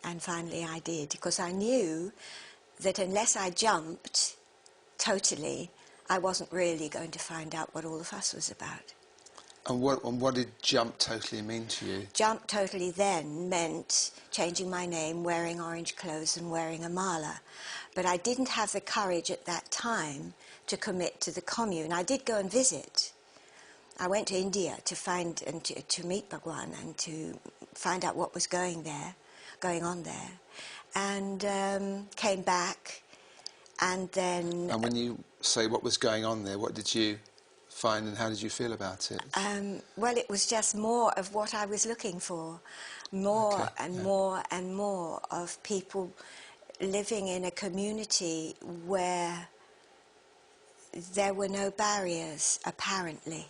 And finally I did, because I knew that unless I jumped totally, I wasn't really going to find out what all the fuss was about. And what did jump totally mean to you? Jump totally then meant changing my name, wearing orange clothes and wearing a mala. But I didn't have the courage at that time to commit to the commune. I did go and visit. I went to India to find and to meet Bhagwan and to find out what was going on there. And came back, and then... And when you say what was going on there, what did you find and how did you feel about it? Well, it was just more of what I was looking for. More and more and more of people living in a community where there were no barriers, apparently.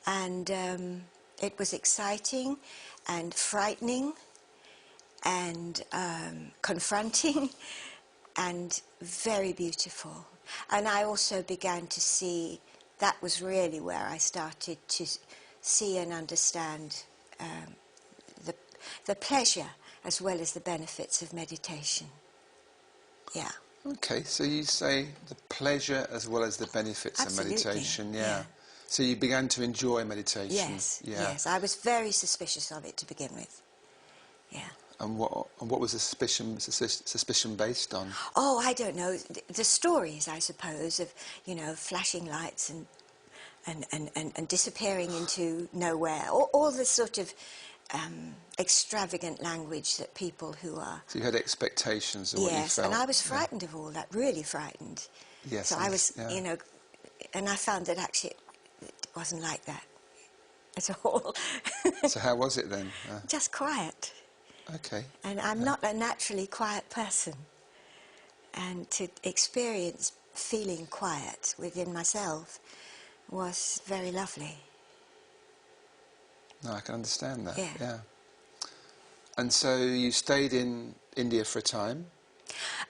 And it was exciting and frightening and confronting and very beautiful. And I also began to see, that was really where I started to see and understand the pleasure as well as the benefits of meditation. Yeah. Okay, so you say the pleasure as well as the benefits Absolutely. of meditation, yeah. So you began to enjoy meditation. Yes, yes. I was very suspicious of it to begin with. Yeah. And what was the suspicion based on? Oh, I don't know. The stories, I suppose, of, flashing lights and disappearing into nowhere. All the sort of extravagant language that people who are... So you had expectations of what you felt. Yes, and I was frightened of all that, really frightened. Yes. So I was, and I found that actually it wasn't like that at all. So how was it then? Just quiet. Okay. And I'm not a naturally quiet person. And to experience feeling quiet within myself was very lovely. No, I can understand that. Yeah. And so you stayed in India for a time?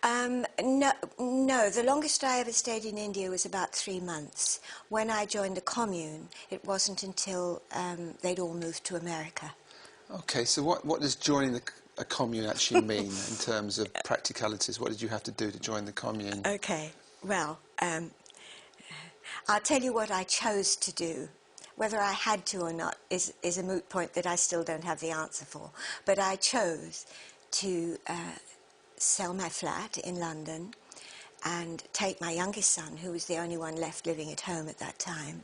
No, the longest I ever stayed in India was about 3 months. When I joined the commune, it wasn't until they'd all moved to America. Okay, so what does joining a commune actually mean in terms of practicalities? What did you have to do to join the commune? Okay, well, I'll tell you what I chose to do. Whether I had to or not is a moot point that I still don't have the answer for. But I chose to sell my flat in London and take my youngest son, who was the only one left living at home at that time,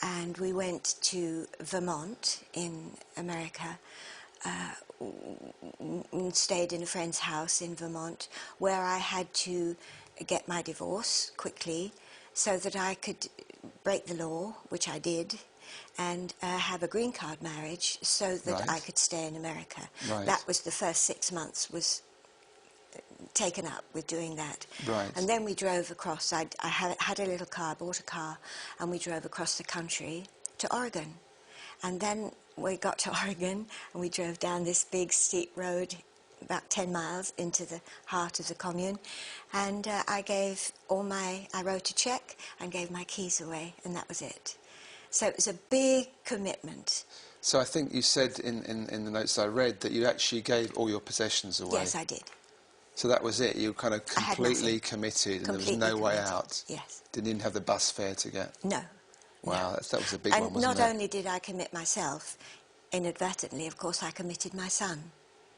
and we went to Vermont in America, and stayed in a friend's house in Vermont, where I had to get my divorce quickly so that I could break the law, which I did, and have a green card marriage so that I could stay in America. Right. That was the first 6 months was taken up with doing that. Right. And then we drove across. I had a little car, bought a car, and we drove across the country to Oregon. And then we got to Oregon and we drove down this big steep road about 10 miles into the heart of the commune, and I wrote a cheque and gave my keys away, and that was it. So it was a big commitment. So I think you said in the notes I read that you actually gave all your possessions away. Yes, I did. So that was it? You were kind of completely committed and there was no way out? Yes. Didn't even have the bus fare to get? No. Wow, no. That was a big one, wasn't it? And not only did I commit myself, inadvertently, of course, I committed my son.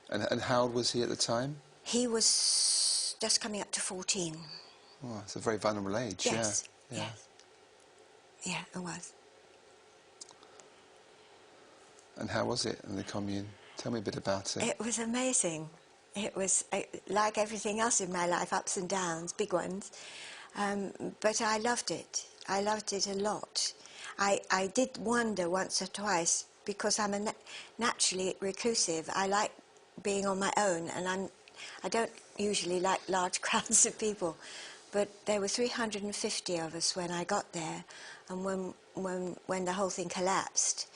And how old was he at the time? He was just coming up to 14. Oh, it's a very vulnerable age, yes. Yeah. Yes. Yeah, it was. And how was it in the commune? Tell me a bit about it. It was amazing. It was like everything else in my life, ups and downs, big ones. But I loved it. I loved it a lot. I did wonder once or twice, because I'm naturally reclusive. I like being on my own, and I don't usually like large crowds of people. But there were 350 of us when I got there, and when the whole thing collapsed,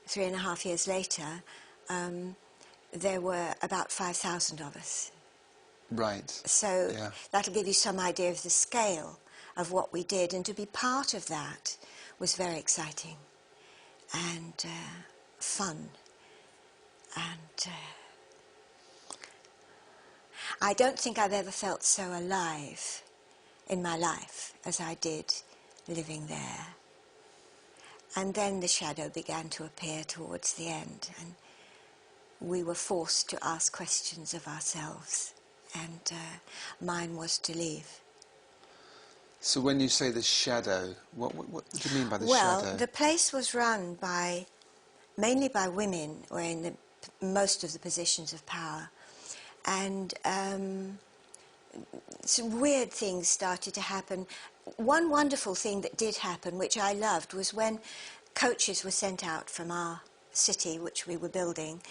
3.5 years later, there were about 5,000 of us. Right. So that'll give you some idea of the scale of what we did, and to be part of that was very exciting and fun and I don't think I've ever felt so alive in my life as I did living there. And then the shadow began to appear towards the end, and we were forced to ask questions of ourselves, and mine was to leave. So when you say the shadow, what do you mean by the Well, shadow? the place was run mainly by women, were in most of the positions of power, and some weird things started to happen. One wonderful thing that did happen, which I loved, was when coaches were sent out from our city, which we were building,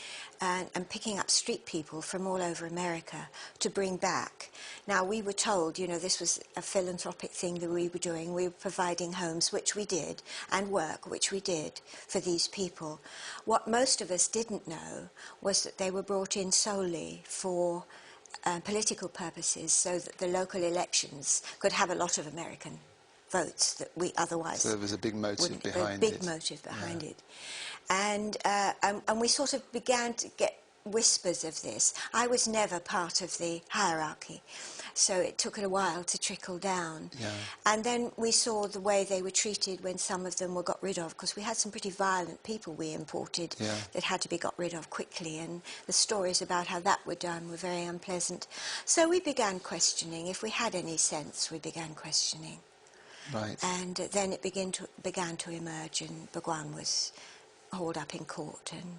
and picking up street people from all over America to bring back. Now, we were told, this was a philanthropic thing that we were doing. We were providing homes, which we did, and work, which we did, for these people. What most of us didn't know was that they were brought in solely for political purposes, so that the local elections could have a lot of American votes that we otherwise... So there was a big motive behind it. it. A big motive behind it. And we sort of began to get whispers of this. I was never part of the hierarchy, so it took a while to trickle down. Yeah. And then we saw the way they were treated when some of them were got rid of, because we had some pretty violent people we imported that had to be got rid of quickly, and the stories about how that were done were very unpleasant. So we began questioning. If we had any sense, we began questioning. Right. And then it began to emerge, and Bhagwan was hauled up in court, and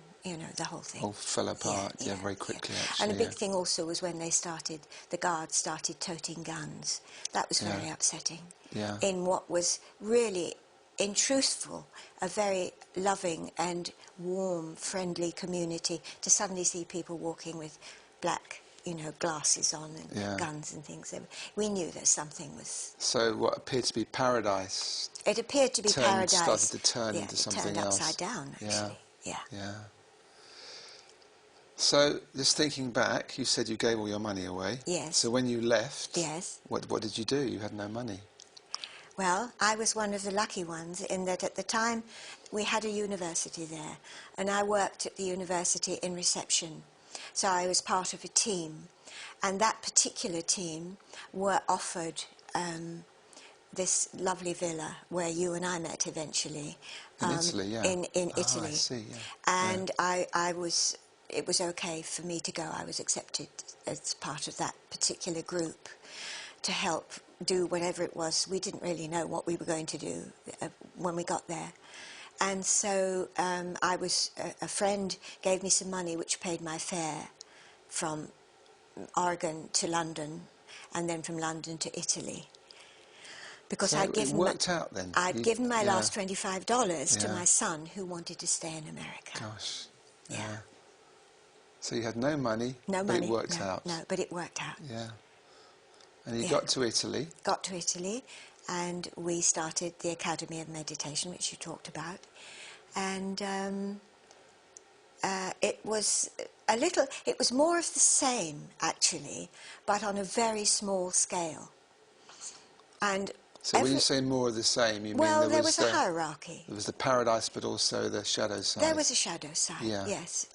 the whole thing All fell apart, very quickly. Actually, and a big thing also was when the guards started toting guns. That was very upsetting. Yeah. In what was really, in truthful, a very loving and warm, friendly community, to suddenly see people walking with black, glasses on and guns and things. We knew that something was... So what appeared to be paradise... It appeared to be paradise. Started to turn into something else. Turned upside down, actually. Yeah. So, just thinking back, you said you gave all your money away. Yes. So when you left... Yes. What did you do? You had no money. Well, I was one of the lucky ones, in that at the time we had a university there, and I worked at the university in reception. So I was part of a team, and that particular team were offered this lovely villa where you and I met eventually. In Italy, yeah. In Italy. I see, yeah. And it was okay for me to go. I was accepted as part of that particular group to help do whatever it was. We didn't really know what we were going to do when we got there. And so a friend gave me some money which paid my fare from Oregon to London, and then from London to Italy. Because so I'd given given my last $25 to my son, who wanted to stay in America. Gosh. Yeah. So you had no money, but it worked out. No, but it worked out. Yeah. And you got to Italy. Got to Italy, and we started the Academy of Meditation, which you talked about. And it was more of the same, actually, but on a very small scale. And so when you say more of the same, you mean there was a hierarchy. There was the paradise, but also the shadow side. There was a shadow side, yes.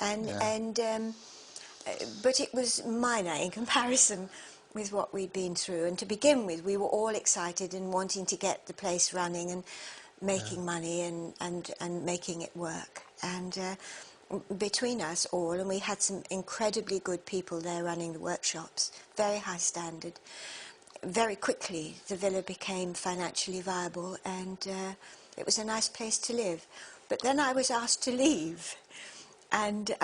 But it was minor in comparison with what we'd been through. And to begin with, we were all excited and wanting to get the place running and making money and making it work. And between us all, and we had some incredibly good people there running the workshops, very high standard. Very quickly, the villa became financially viable, and it was a nice place to live. But then I was asked to leave, and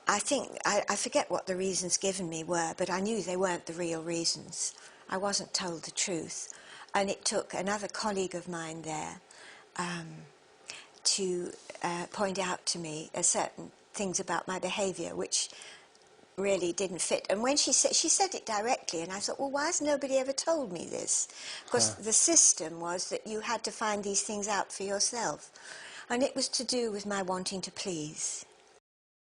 I forget what the reasons given me were, but I knew they weren't the real reasons. I wasn't told the truth, and it took another colleague of mine there to point out to me certain things about my behaviour, which really didn't fit. And when she said it directly, and I thought, well, why has nobody ever told me this? Because the system was that you had to find these things out for yourself. And it was to do with my wanting to please.